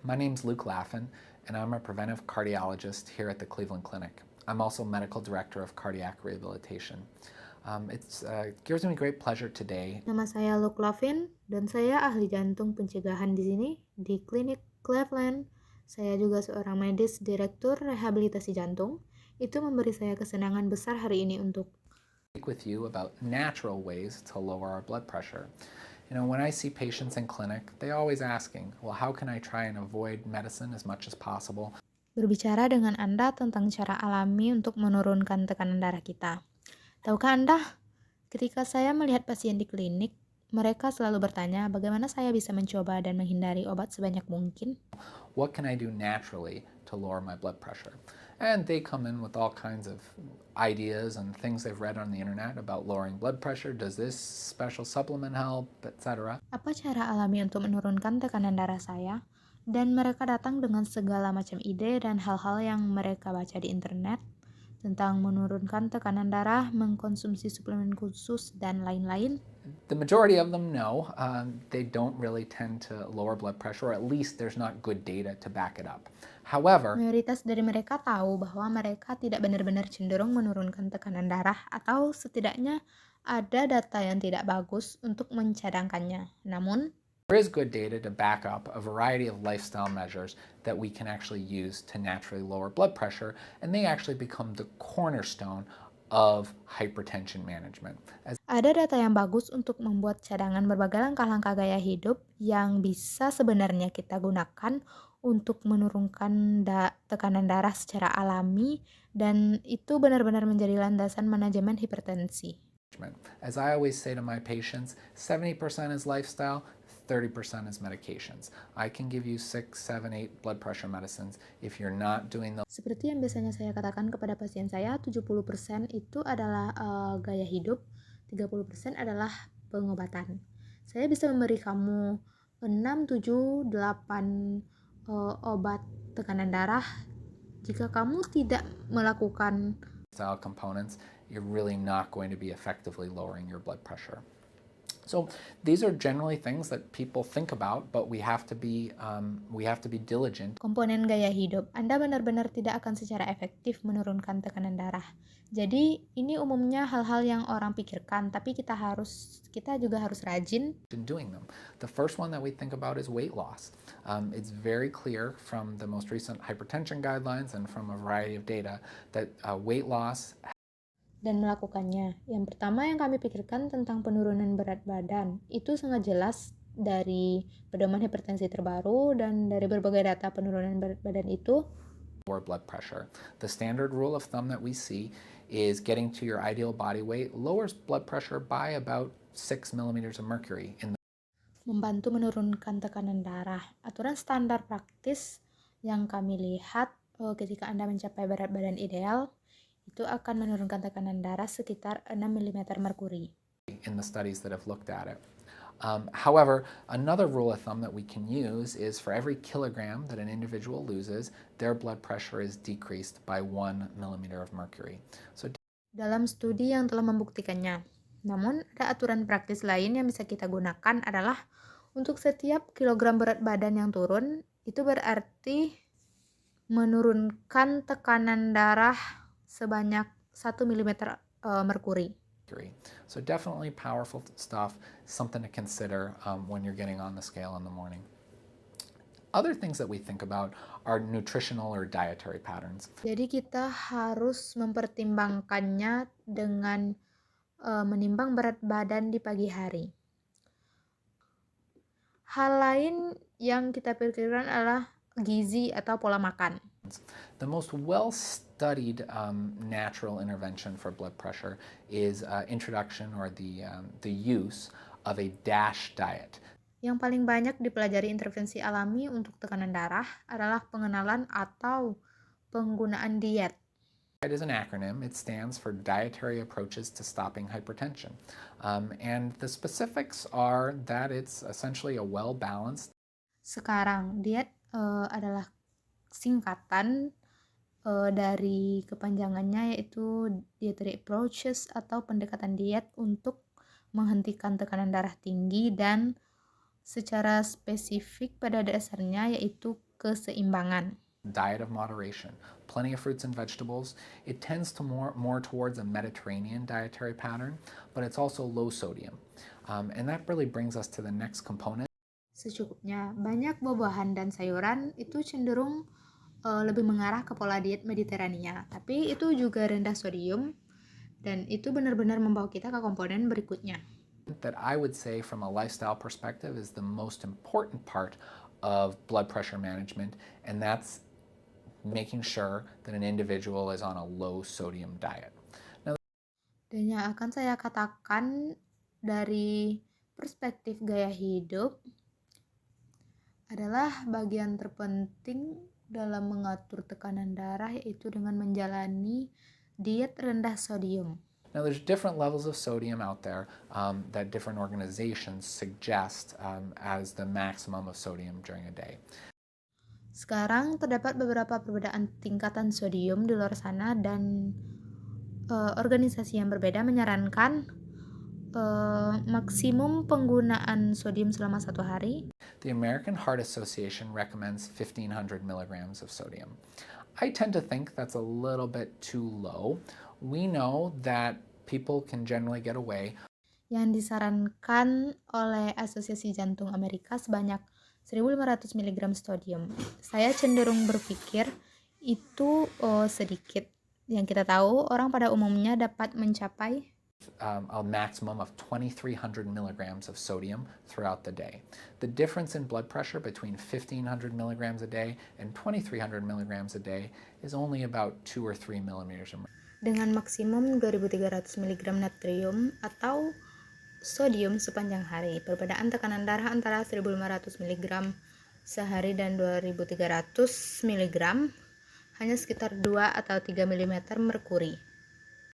My name's Luke Laffin, and I'm a preventive cardiologist here at the Cleveland Clinic. I'm also medical director of cardiac rehabilitation. It gives me great pleasure today. Nama saya Luke Lavin dan saya ahli jantung pencegahan di sini di klinik Cleveland. Saya juga seorang medis direktur rehabilitasi jantung. Itu memberi saya kesenangan besar hari ini untuk Speak with you about natural ways to lower our blood pressure. You know, when I see patients in clinic, they always asking, well, how can I try and avoid medicine as much as possible? berbicara dengan Anda tentang cara alami untuk menurunkan tekanan darah kita. Tahukah Anda, ketika saya melihat pasien di klinik, mereka selalu bertanya bagaimana saya bisa mencoba dan menghindari obat sebanyak mungkin. What can I do naturally to lower my blood pressure? And they come in with all kinds of ideas and things they've read on the internet about lowering blood pressure. Does this special supplement help, etc.? Apa cara alami untuk menurunkan tekanan darah saya? Dan mereka datang dengan segala macam ide dan hal-hal yang mereka baca di internet tentang menurunkan tekanan darah, mengkonsumsi suplemen khusus, dan lain-lain. The majority of them know they don't really tend to lower blood pressure, or at least there's not good data to back it up. However, Mayoritas dari mereka tahu bahwa mereka tidak benar-benar cenderung menurunkan tekanan darah atau setidaknya ada data yang tidak bagus untuk mencadangkannya. Namun, there is good data to back up a variety of lifestyle measures that we can actually use to naturally lower blood pressure, and they actually become the cornerstone of hypertension management. ada data yang bagus untuk membuat cadangan berbagai langkah-langkah gaya hidup yang bisa sebenarnya kita gunakan untuk menurunkan tekanan darah secara alami, dan itu benar-benar menjadi landasan manajemen hipertensi. As I always say to my patients, 70% is lifestyle, 30% is medications. I can give you 6, 7, 8 blood pressure medicines if you're not doing those. Seperti yang biasanya saya katakan kepada pasien saya, 70% itu adalah gaya hidup, 30% adalah pengobatan. Saya bisa memberi kamu 6, 7, 8 obat tekanan darah. Jika kamu tidak melakukan Style components, you're really not going to be effectively lowering your blood pressure. So these are generally things that people think about, but we have to be diligent. komponen gaya hidup, Anda benar-benar tidak akan secara efektif menurunkan tekanan darah. Jadi ini umumnya hal-hal yang orang pikirkan, tapi kita juga harus rajin in doing them. The first one that we think about is weight loss. It's very clear from the most recent hypertension guidelines and from a variety of data that weight loss dan melakukannya. Yang pertama yang kami pikirkan tentang penurunan berat badan, itu sangat jelas dari pedoman hipertensi terbaru dan dari berbagai data penurunan berat badan itu. Lower blood pressure. The standard rule of thumb that we see is getting to your ideal body weight lowers blood pressure by about 6 millimeters of mercury in the membantu menurunkan tekanan darah. Aturan standar praktis yang kami lihat ketika Anda mencapai berat badan ideal, itu akan menurunkan tekanan darah sekitar 6 mm merkuri. in the studies that have looked at it. However, another rule of thumb that we can use is for every kilogram that an individual loses, their blood pressure is decreased by 1 millimeter of mercury. So, dalam studi yang telah membuktikannya. Namun, ada aturan praktis lain yang bisa kita gunakan adalah untuk setiap kilogram berat badan yang turun, itu berarti menurunkan tekanan darah sebanyak 1 mm merkuri. So definitely powerful stuff, something to consider when you're getting on the scale in the morning. Other things that we think about are nutritional or dietary patterns. Jadi kita harus mempertimbangkannya dengan menimbang berat badan di pagi hari. Hal lain yang kita pikirkan adalah gizi atau pola makan. The most well-studied natural intervention for blood pressure is introduction or the use of a DASH diet. Yang paling banyak dipelajari intervensi alami untuk tekanan darah adalah pengenalan atau penggunaan diet. It is an acronym. It stands for Dietary Approaches to Stopping Hypertension. And the specifics are that it's essentially a well-balanced. Sekarang, diet adalah singkatan dari kepanjangannya, yaitu dietary approaches atau pendekatan diet untuk menghentikan tekanan darah tinggi, dan secara spesifik pada dasarnya yaitu keseimbangan. Diet of moderation, plenty of fruits and vegetables. It tends to more towards a Mediterranean dietary pattern, but it's also low sodium. And that really brings us to the next component. Secukupnya, banyak buah-buahan dan sayuran itu cenderung lebih mengarah ke pola diet Mediterania, tapi itu juga rendah sodium dan itu benar-benar membawa kita ke komponen berikutnya. That I would say from a lifestyle perspective is the most important part of blood pressure management, and that's making sure that an individual is on a low sodium diet. Dan yang akan saya katakan dari perspektif gaya hidup adalah bagian terpenting dalam mengatur tekanan darah, yaitu dengan menjalani diet rendah sodium. Now, there's different levels of sodium out there that different organizations suggest as the maximum of sodium during a day. Sekarang terdapat beberapa perbedaan tingkatan sodium di luar sana dan organisasi yang berbeda menyarankan maksimum penggunaan sodium selama 1 hari. The American Heart Association recommends 1,500 milligrams of sodium. I tend to think that's a little bit too low. We know that people can generally get away. Yang disarankan oleh Asosiasi Jantung Amerika sebanyak 1.500 mg sodium. Saya cenderung berpikir itu sedikit. Yang kita tahu, orang pada umumnya dapat mencapai a maximum of 2,300 milligrams of sodium throughout the day. The difference in blood pressure between 1,500 milligrams a day and 2,300 milligrams a day is only about 2 or 3 millimeters. Dengan maksimum 2.300 mg natrium atau sodium sepanjang hari. Perbedaan tekanan darah antara 1.500 mg sehari dan 2.300 mg hanya sekitar 2 atau 3 mm merkuri.